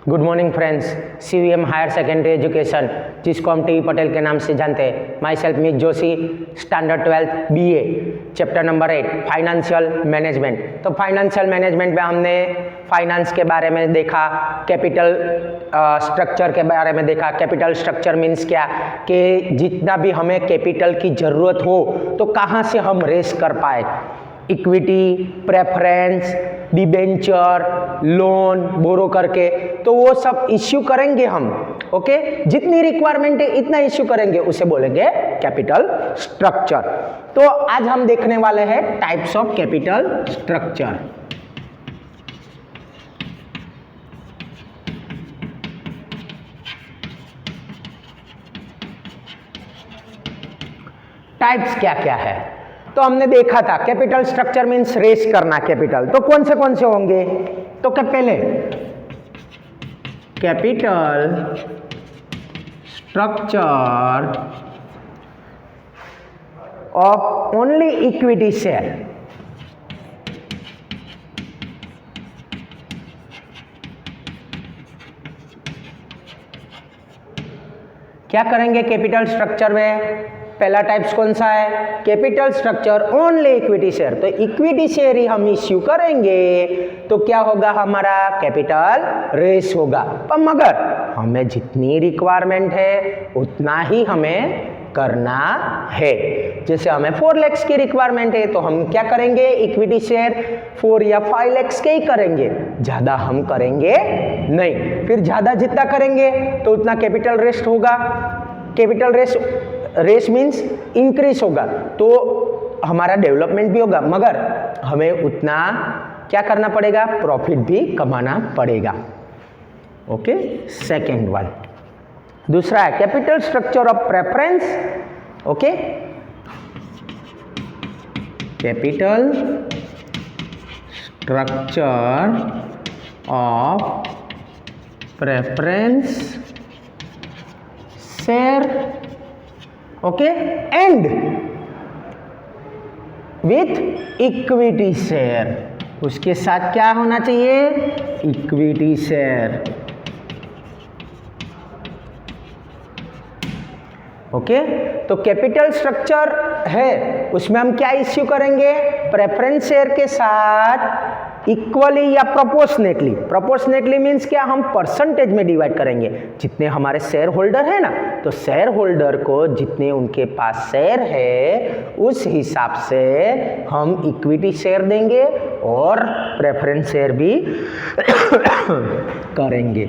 Good morning friends, CVM higher secondary education, जिसको हम T Patel के नाम से जानते हैं। माई सेल्फ मित Joshi, standard 12th BA, chapter number 8 financial management. तो फाइनेंशियल मैनेजमेंट में हमने फाइनेंस के बारे में देखा, कैपिटल स्ट्रक्चर के बारे में देखा। कैपिटल स्ट्रक्चर मीन्स क्या कि जितना भी हमें कैपिटल की ज़रूरत हो तो कहाँ से हम रेस कर पाए, इक्विटी, प्रेफरेंस, डिबेंचर, लोन बोरो करके, तो वो सब इश्यू करेंगे हम। ओके, जितनी रिक्वायरमेंट है इतना इश्यू करेंगे, उसे बोलेंगे कैपिटल स्ट्रक्चर। तो आज हम देखने वाले हैं types of capital structure. Types क्या क्या है तो हमने देखा था, कैपिटल स्ट्रक्चर मीन्स रेस करना कैपिटल। तो कौन से होंगे? तो क्या पहले capital structure of only equity share. क्या करेंगे कैपिटल स्ट्रक्चर में? पहला टाइप्स कौन सा है? Capital structure only equity share. तो इक्विटी शेयर ही हम इश्यू करेंगे तो क्या होगा, हमारा कैपिटल रेस होगा। पर मगर हमें जितनी रिक्वायरमेंट है उतना ही हमें करना है। जैसे हमें 4 लाख की रिक्वायरमेंट है तो हम क्या करेंगे, इक्विटी शेयर 4 या 5 लाख के ही करेंगे, ज़्यादा हम करेंगे नहीं। फिर ज़्यादा जितना करेंगे तो उतना कैपिटल रेस होगा। कैपिटल रेस मीन्स इंक्रीज होगा तो हमारा डेवलपमेंट भी होगा, मगर हमें उतना क्या करना पड़ेगा, प्रॉफिट भी कमाना पड़ेगा। Okay, second one. दूसरा है capital structure of preference. Okay, capital structure of preference share. Okay, and with equity share. उसके साथ क्या होना चाहिए? Equity share. ओके, तो कैपिटल स्ट्रक्चर है उसमें हम क्या इश्यू करेंगे? प्रेफरेंस शेयर के साथ इक्वली या प्रोपोर्शनेटली। प्रोपोर्शनेटली मीन्स क्या, हम परसेंटेज में डिवाइड करेंगे। जितने हमारे शेयर होल्डर है ना, तो शेयर होल्डर को जितने उनके पास शेयर है उस हिसाब से हम इक्विटी शेयर देंगे और प्रेफरेंस शेयर भी करेंगे।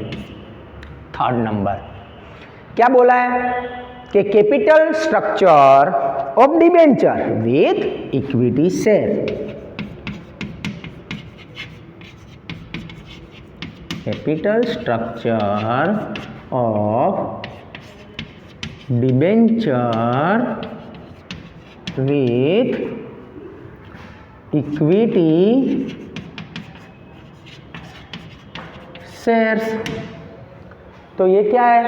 थर्ड नंबर क्या बोला है कि capital structure of debenture with equity share. Capital structure of debenture with equity shares. तो ये क्या है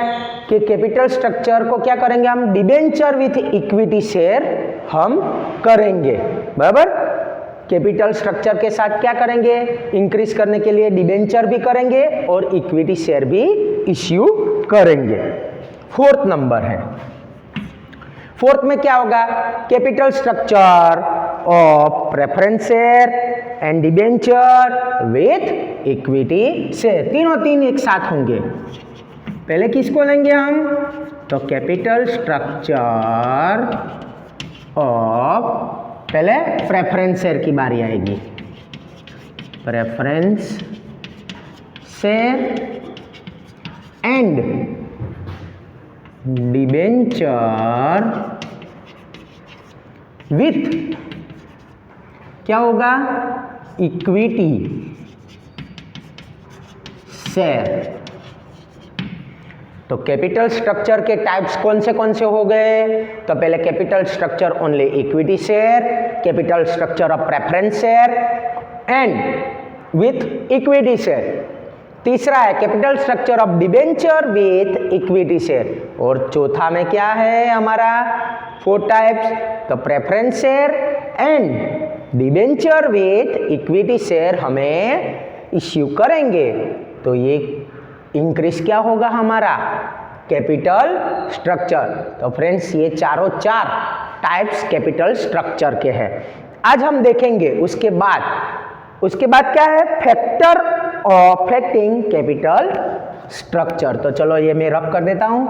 कि कैपिटल स्ट्रक्चर को क्या करेंगे हम? डिबेंचर विथ इक्विटी शेयर हम करेंगे, बराबर। कैपिटल स्ट्रक्चर के साथ क्या करेंगे? इंक्रीज करने के लिए डिबेंचर भी करेंगे और इक्विटी शेयर भी इश्यू करेंगे। फोर्थ नंबर है, फोर्थ में क्या होगा? Capital structure of preference share and debenture with equity share. तीन एक साथ होंगे। पहले किसको लेंगे हम? तो कैपिटल स्ट्रक्चर ऑफ, पहले प्रेफरेंस शेयर की बारी आएगी। Preference share and debenture with क्या होगा? Equity share. तो कैपिटल स्ट्रक्चर के टाइप्स कौन से हो गए? तो पहले capital structure only equity share, capital structure of preference share and with equity share. तीसरा है capital structure of debenture with equity share. और चौथा में क्या है हमारा? 4 टाइप्स, तो preference share and debenture with equity share हमें इश्यू करेंगे। तो ये इंक्रीज क्या होगा हमारा कैपिटल स्ट्रक्चर। तो फ्रेंड्स ये चारों चार टाइप्स कैपिटल स्ट्रक्चर के हैं। आज हम देखेंगे उसके बाद क्या है, फैक्टर अफेक्टिंग कैपिटल स्ट्रक्चर। तो चलो ये मैं रफ कर देता हूं।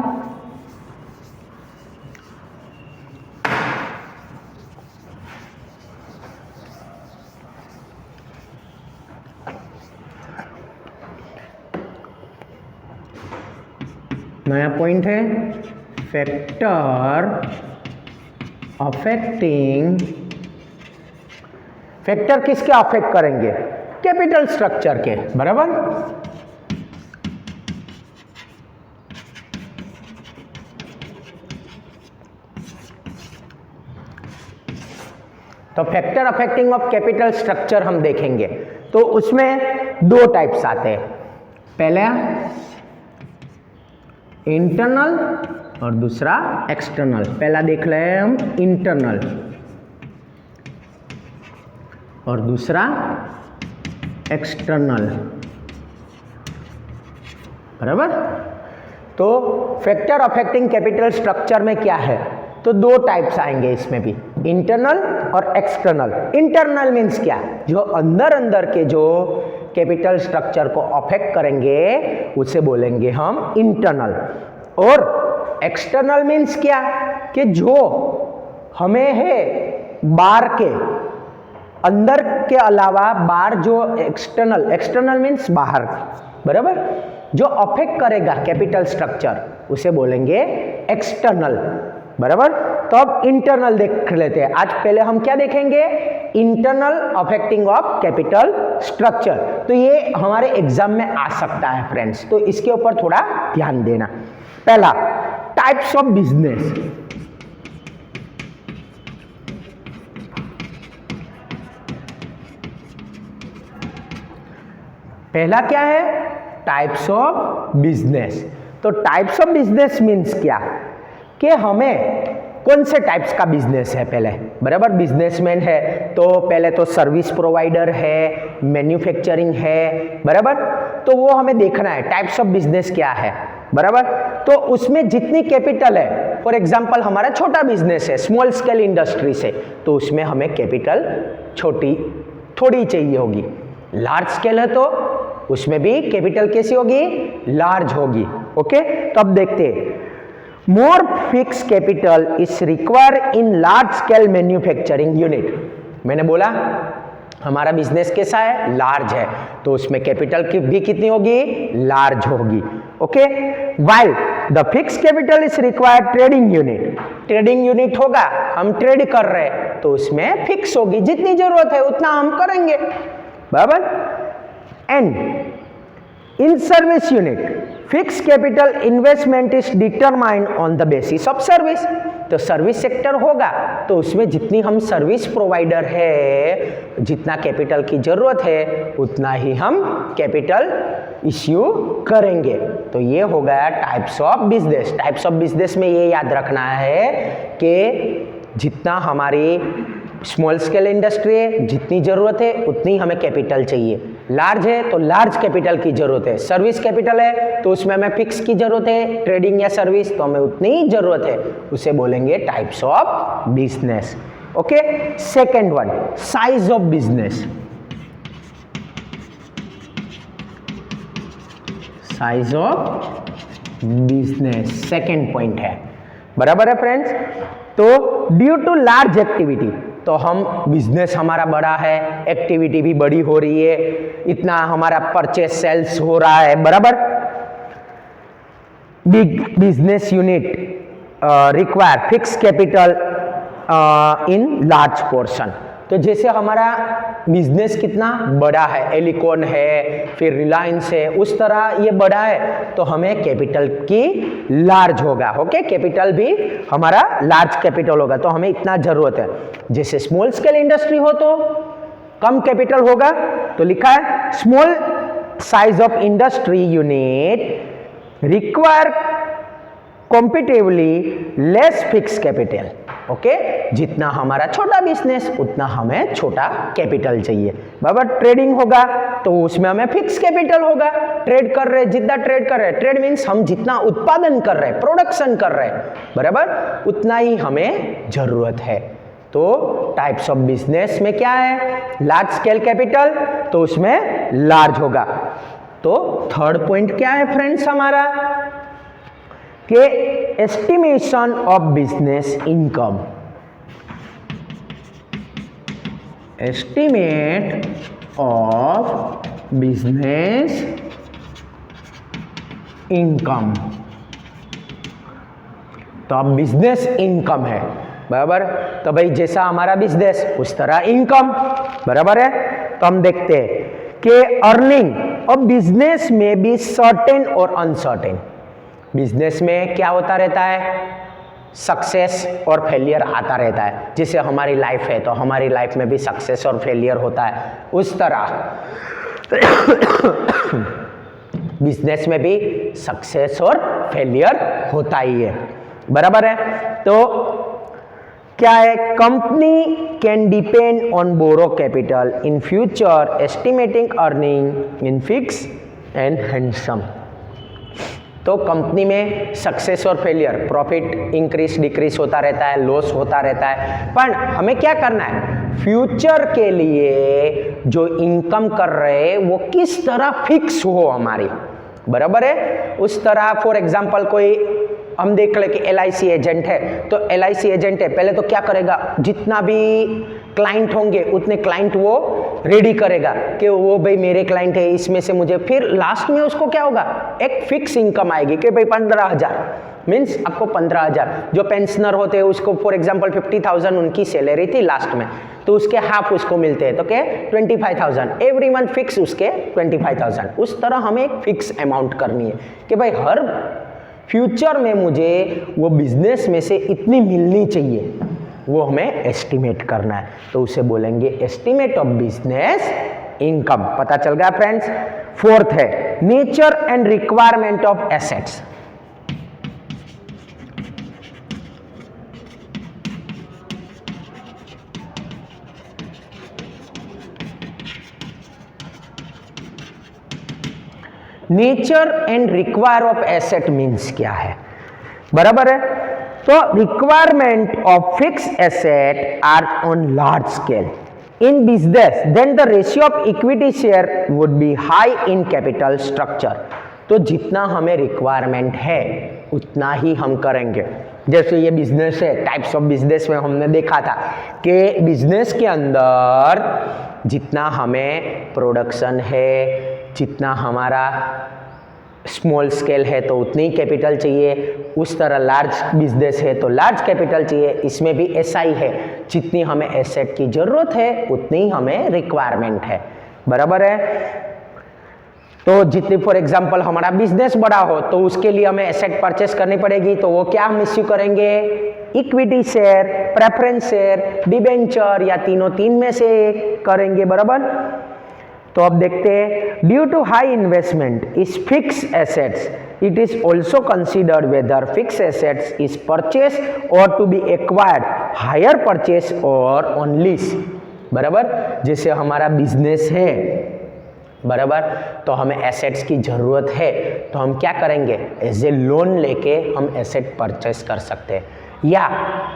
नया पॉइंट है, फैक्टर अफेक्टिंग। फैक्टर किसके अफेक्ट करेंगे, कैपिटल स्ट्रक्चर के, बराबर। तो factor affecting of capital structure हम देखेंगे। तो उसमें दो टाइप्स आते हैं, पहला इंटरनल और दूसरा एक्सटर्नल। पहला देख रहे हैं हम इंटरनल और दूसरा एक्सटर्नल, बराबर। तो फैक्टर अफेक्टिंग कैपिटल स्ट्रक्चर में क्या है, तो दो टाइप्स आएंगे इसमें भी, इंटरनल और एक्सटर्नल। इंटरनल मीन्स क्या, जो अंदर के जो कैपिटल स्ट्रक्चर को अफेक्ट करेंगे उसे बोलेंगे हम इंटरनल। और एक्सटर्नल मीन्स क्या, कि जो हमें है बाहर के, अंदर के अलावा बाहर जो एक्सटर्नल मीन्स बाहर, बराबर, जो अफेक्ट करेगा कैपिटल स्ट्रक्चर उसे बोलेंगे एक्सटर्नल, बराबर। तो अब इंटरनल देख लेते हैं। आज पहले हम क्या देखेंगे, internal affecting of capital structure. तो ये हमारे एग्जाम में आ सकता है फ्रेंड्स, तो इसके ऊपर थोड़ा ध्यान देना। पहला, टाइप्स ऑफ बिजनेस। पहला क्या है, टाइप्स ऑफ बिजनेस। तो टाइप्स ऑफ बिजनेस मीन्स क्या, कि हमें कौन से टाइप्स का बिजनेस है पहले, बराबर। बिजनेसमैन है तो पहले तो सर्विस प्रोवाइडर है, मैन्युफैक्चरिंग है, बराबर। तो वो हमें देखना है टाइप्स ऑफ बिजनेस क्या है, बराबर। तो उसमें जितनी कैपिटल है, फॉर एग्जांपल हमारा छोटा बिजनेस है, स्मॉल स्केल इंडस्ट्री से, तो उसमें हमें कैपिटल थोड़ी चाहिए होगी। लार्ज स्केल है तो उसमें भी कैपिटल कैसी होगी, लार्ज होगी। ओके, तो अब देखते हैं, more fixed capital is required in large scale manufacturing unit। मैंने बोला हमारा बिजनेस कैसा है, लार्ज है, तो उसमें कैपिटल की भी कितनी होगी, लार्ज होगी। Okay, while the fixed capital is required trading unit। Trading unit होगा, हम ट्रेड कर रहे हैं तो उसमें फिक्स होगी, जितनी जरूरत है उतना हम करेंगे, बराबर। And in service unit fix capital investment is determined on the basis of service. तो सर्विस सेक्टर होगा तो उसमें जितनी हम सर्विस प्रोवाइडर है, जितना कैपिटल की जरूरत है उतना ही हम कैपिटल इश्यू करेंगे। तो ये हो गया types of business. Types of business में ये याद रखना है कि जितना हमारी स्मॉल स्केल इंडस्ट्री है, जितनी जरूरत है उतनी हमें कैपिटल चाहिए। लार्ज है तो लार्ज कैपिटल की जरूरत है। सर्विस कैपिटल है तो उसमें हमें फिक्स की जरूरत है, ट्रेडिंग या सर्विस तो हमें उतनी ही जरूरत है, उसे बोलेंगे types of business. Okay, second one, size of business. Size of business second point है, बराबर है फ्रेंड्स। तो ड्यू टू लार्ज एक्टिविटी, तो हम बिजनेस हमारा बड़ा है, एक्टिविटी भी बड़ी हो रही है, इतना हमारा परचेस सेल्स हो रहा है, बराबर। Big business unit require fix capital in large portion. तो जैसे हमारा बिजनेस कितना बड़ा है, एलिकॉन है, फिर रिलायंस है, उस तरह ये बड़ा है तो हमें कैपिटल की लार्ज होगा। ओके, कैपिटल भी हमारा लार्ज कैपिटल होगा, तो हमें इतना जरूरत है। जैसे स्मॉल स्केल इंडस्ट्री हो तो कम कैपिटल होगा, तो लिखा है small size of industry unit require competitively less fix capital. Okay जितना हमारा छोटा बिजनेस उतना हमें छोटा कैपिटल चाहिए बराबर। ट्रेडिंग होगा तो उसमें हमें फिक्स कैपिटल होगा। ट्रेड कर रहे जितना ट्रेड कर रहे, ट्रेड मीन्स हम जितना उत्पादन कर रहे, प्रोडक्शन कर रहे बराबर, उतना ही हमें जरूरत है। तो टाइप्स ऑफ बिजनेस में क्या है, लार्ज स्केल कैपिटल, तो उसमें लार्ज होगा। तो थर्ड पॉइंट क्या है फ्रेंड्स हमारा कि estimation of business income. Estimate of business income. तो अब बिजनेस इनकम है बराबर, तो भाई जैसा हमारा बिजनेस उस तरह इनकम बराबर है। तो हम देखते हैं कि अर्निंग और बिजनेस में भी सर्टेन और अनसर्टेन। बिजनेस में क्या होता रहता है, सक्सेस और फेलियर आता रहता है। जैसे हमारी लाइफ है तो हमारी लाइफ में भी सक्सेस और फेलियर होता है, उस तरह बिजनेस में भी सक्सेस और फेलियर होता ही है बराबर है। तो क्या है, company can depend on borrow capital in future estimating earning in fix and handsome. तो कंपनी में सक्सेस और फेलियर, प्रॉफिट इंक्रीज डिक्रीज होता रहता है, लॉस होता रहता है, पर हमें क्या करना है, फ्यूचर के लिए जो इनकम कर रहे हैं वो किस तरह फिक्स हो हमारी बराबर है, उस तरह। फॉर एग्जांपल कोई हम देख ले कि LIC एजेंट है, तो LIC एजेंट है, पहले तो क्या करेगा, जितना भी क्लाइंट होंगे उतने क्लाइंट वो रेडी करेगा कि वो भाई मेरे क्लाइंट है, इसमें से मुझे, फिर लास्ट में उसको क्या होगा, एक फिक्स इनकम आएगी कि भाई 15,000 मीन्स आपको 15,000। जो पेंशनर होते हैं उसको फॉर एग्जांपल 50,000 उनकी सैलरी थी लास्ट में, तो उसके हाफ उसको मिलते हैं, तो क्या 25,000 एवरी मंथ फिक्स, उसके 25,000। उस तरह हमें एक फिक्स अमाउंट करनी है कि भाई हर फ्यूचर में मुझे वो बिजनेस में से इतनी मिलनी चाहिए, वो हमें एस्टिमेट करना है, तो उसे बोलेंगे एस्टिमेट ऑफ बिजनेस इनकम। पता चल गया फ्रेंड्स। फोर्थ है nature and requirement of assets. Nature and require of asset means क्या है बराबर है। तो requirement of fix asset are on large scale in business, then the ratio of equity share would be high in capital structure. तो जितना हमें requirement है उतना ही हम करेंगे। जैसे ये बिजनेस है, टाइप्स ऑफ बिजनेस में हमने देखा था कि बिजनेस के अंदर जितना हमें प्रोडक्शन है, जितना हमारा स्मॉल स्केल है तो उतनी ही कैपिटल चाहिए, उस तरह लार्ज बिजनेस है तो लार्ज कैपिटल चाहिए। इसमें भी ऐसा ही है, जितनी हमें एसेट की जरूरत है उतनी ही हमें रिक्वायरमेंट है बराबर है। तो जितनी फॉर एग्जांपल हमारा बिजनेस बड़ा हो तो उसके लिए हमें एसेट परचेस करनी पड़ेगी, तो वो क्या हम इश्यू करेंगे, equity share, preference share, debenture, या तीन में से करेंगे बराबर। तो अब देखते हैं, due to high investment is fix assets it is also considered whether fix assets is purchase और to be acquired, hire purchase और ऑन लीज बराबर। जैसे हमारा बिजनेस है बराबर, तो हमें एसेट्स की जरूरत है, तो हम क्या करेंगे, एज ए लोन लेके हम एसेट परचेस कर सकते हैं, या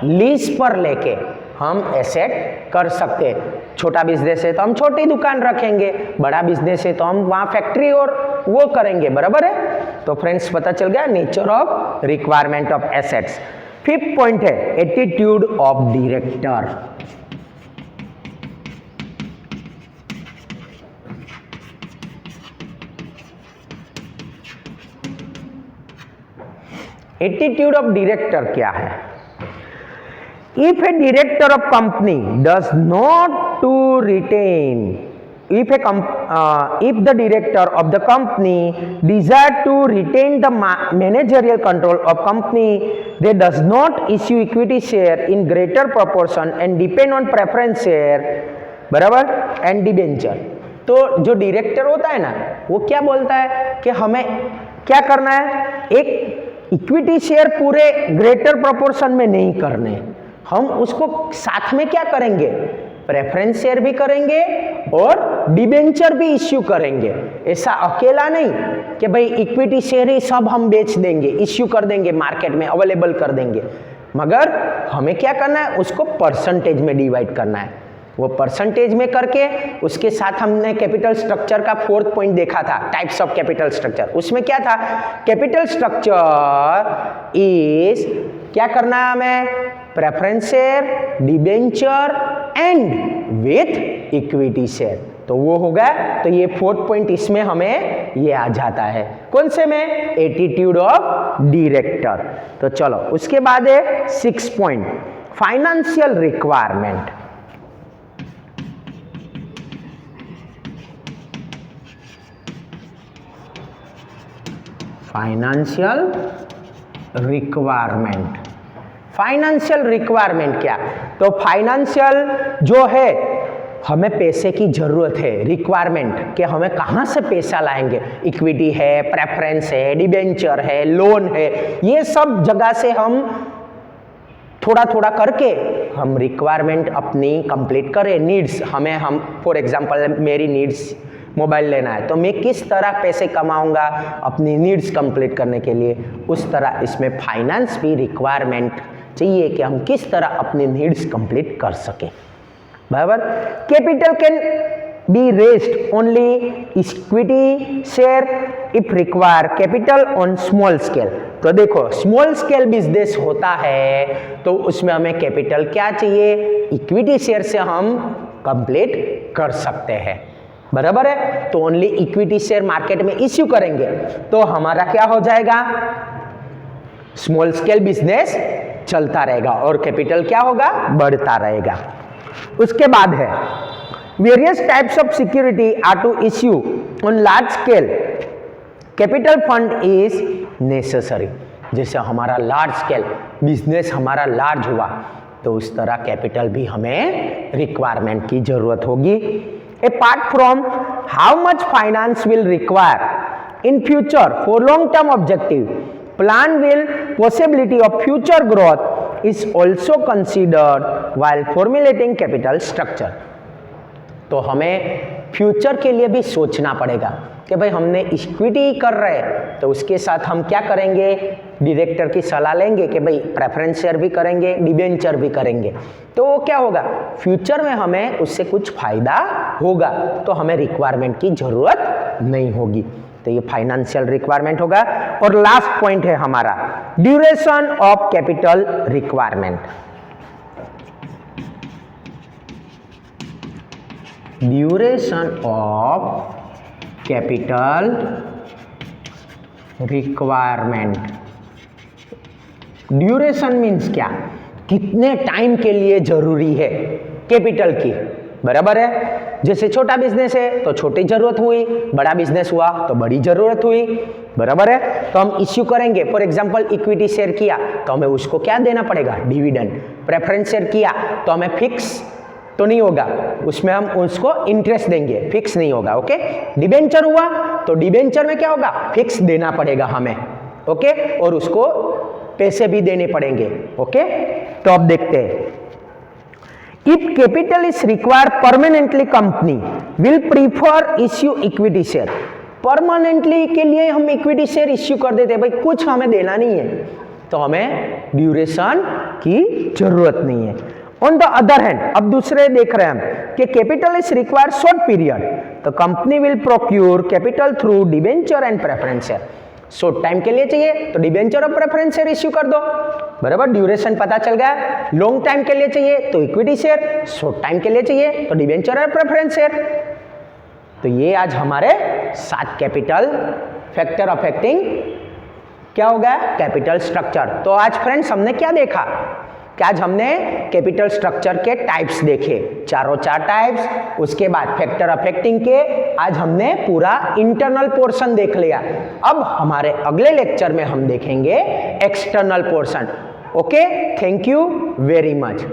लीज पर लेके हम एसेट कर सकते हैं। छोटा बिजनेस है तो हम छोटी दुकान रखेंगे, बड़ा बिजनेस है तो हम वहाँ फैक्ट्री और वो करेंगे बराबर है। तो फ्रेंड्स पता चल गया nature of requirement of assets. Fifth point है attitude of director. Attitude of director क्या है, if a director of company does not to retain, if the director of the company desire to retain the managerial control of company, they does not issue equity share in greater proportion and depend on preference share बराबर and debenture। तो जो director होता है ना, वो क्या बोलता है कि हमें क्या करना है, एक इक्विटी शेयर पूरे ग्रेटर प्रोपोर्शन में नहीं करने, हम उसको साथ में क्या करेंगे, प्रेफरेंस शेयर भी करेंगे और डिबेंचर भी इश्यू करेंगे। ऐसा अकेला नहीं कि भाई इक्विटी शेयर ही सब हम बेच देंगे, इश्यू कर देंगे, मार्केट में अवेलेबल कर देंगे, मगर हमें क्या करना है, उसको परसेंटेज में डिवाइड करना है। वो परसेंटेज में करके उसके साथ हमने कैपिटल स्ट्रक्चर का 4th पॉइंट देखा था, टाइप्स ऑफ कैपिटल स्ट्रक्चर। उसमें क्या था, कैपिटल स्ट्रक्चर इज क्या करना है हमें, preference share, debenture and with equity share. तो वो होगा, तो ये 4th पॉइंट इसमें हमें ये आ जाता है, कौन से में, एटीट्यूड ऑफ डायरेक्टर। तो चलो उसके बाद है 6th point, financial requirement. Financial requirement. Financial requirement क्या, तो फाइनेंशियल जो है, हमें पैसे की जरूरत है, रिक्वायरमेंट कि हमें कहाँ से पैसा लाएंगे, इक्विटी है, प्रेफरेंस है, डिबेंचर है, लोन है, ये सब जगह से हम थोड़ा थोड़ा करके हम रिक्वायरमेंट अपनी कंप्लीट करें। नीड्स हमें, हम फॉर एग्जांपल मेरी नीड्स मोबाइल लेना है, तो मैं किस तरह पैसे कमाऊंगा अपनी नीड्स कंप्लीट करने के लिए, उस तरह इसमें फाइनेंस भी रिक्वायरमेंट चाहिए कि हम किस तरह अपनी नीड्स कंप्लीट कर सकें, बराबर। Capital can be raised only equity share if require capital on small scale. तो देखो स्मॉल स्केल बिजनेस होता है तो उसमें हमें कैपिटल क्या चाहिए, इक्विटी शेयर से हम कंप्लीट कर सकते हैं, बराबर है। तो ओनली इक्विटी शेयर मार्केट में इश्यू करेंगे तो हमारा क्या हो जाएगा, स्मॉल स्केल बिजनेस चलता रहेगा और कैपिटल क्या होगा, बढ़ता रहेगा। उसके बाद है various types of security are to issue on large scale, capital fund is necessary. जैसे हमारा लार्ज स्केल बिजनेस हमारा लार्ज हुआ तो उस तरह कैपिटल भी हमें रिक्वायरमेंट की जरूरत होगी। Apart from how much finance will require in future for long-term objective, plan will possibility of future growth is also considered while formulating capital structure। तो हमें फ्यूचर के लिए भी सोचना पड़ेगा कि भाई हमने इक्विटी कर रहे हैं तो उसके साथ हम क्या करेंगे, डायरेक्टर की सलाह लेंगे कि भाई प्रेफरेंस शेयर भी करेंगे, डिबेंचर भी करेंगे, तो क्या होगा, फ्यूचर में हमें उससे कुछ फायदा होगा, तो हमें रिक्वायरमेंट की जरूरत नहीं होगी। तो ये फाइनेंशियल रिक्वायरमेंट होगा। और लास्ट पॉइंट है हमारा duration of capital requirement. Duration of capital requirement. Duration means क्या, कितने टाइम के लिए जरूरी है कैपिटल की, बराबर है। जैसे छोटा बिजनेस है तो छोटी जरूरत हुई, बड़ा बिजनेस हुआ तो बड़ी जरूरत हुई, बराबर है। तो हम इश्यू करेंगे, फॉर एग्जांपल इक्विटी शेयर किया तो हमें उसको क्या देना पड़ेगा, डिविडेंड। प्रेफरेंस शेयर किया तो हमें फिक्स तो नहीं होगा, उसमें हम उसको इंटरेस्ट देंगे, फिक्स नहीं होगा, ओके। डिबेंचर हुआ तो डिबेंचर में क्या होगा, फिक्स देना पड़ेगा हमें, ओके, और उसको पैसे भी देने पड़ेंगे, ओके। तो अब देखते हैं, if capital is required permanently company will prefer issue equity share. Permanently के लिए हम इक्विटी शेयर इश्यू कर देते हैं, भाई कुछ हमें देना नहीं है तो हमें ड्यूरेशन की जरूरत नहीं है। ऑन द अदर हैंड, अब दूसरे देख रहे हैं हम कि capital is required short period, तो company will procure capital through debenture and preference share. Short time के लिए चाहिए तो डिबेंचर और प्रेफरेंस शेयर इश्यू कर दो, बराबर, ड्यूरेशन पता चल गया। लॉन्ग टाइम के लिए चाहिए तो इक्विटी शेयर, शॉर्ट टाइम के लिए चाहिए तो डिबेंचर और प्रेफरेंस शेयर। तो ये आज हमारे 7 कैपिटल फैक्टर अफेक्टिंग क्या हो गया, कैपिटल स्ट्रक्चर। तो आज फ्रेंड्स हमने क्या देखा, कि आज हमने कैपिटल स्ट्रक्चर के टाइप्स देखे, चारों 4 टाइप्स। उसके बाद फैक्टर अफेक्टिंग के आज हमने पूरा इंटरनल पोर्शन देख लिया। अब हमारे अगले लेक्चर में हम देखेंगे external portion, okay. Thank you very much.